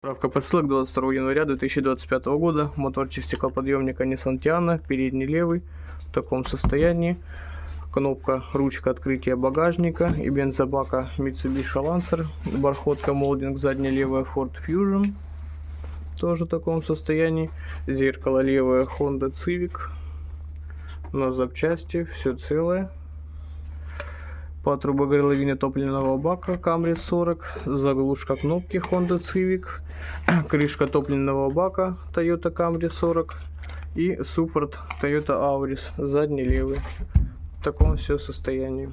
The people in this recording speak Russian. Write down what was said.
Справка подсылок 22 января 2025 года. Моторчик стеклоподъемника Nissan Tiana, передний левый, в таком состоянии. Кнопка, ручка открытия багажника и бензобака Mitsubishi Lancer. Бархотка молдинг, задняя левая Ford Fusion, тоже в таком состоянии. Зеркало левое Honda Civic. На запчасти, все целое. Патрубок горловины топливного бака Camry 40, заглушка кнопки Honda Civic, крышка топливного бака Toyota Camry 40 и суппорт Toyota Auris, задний левый. В таком все состоянии.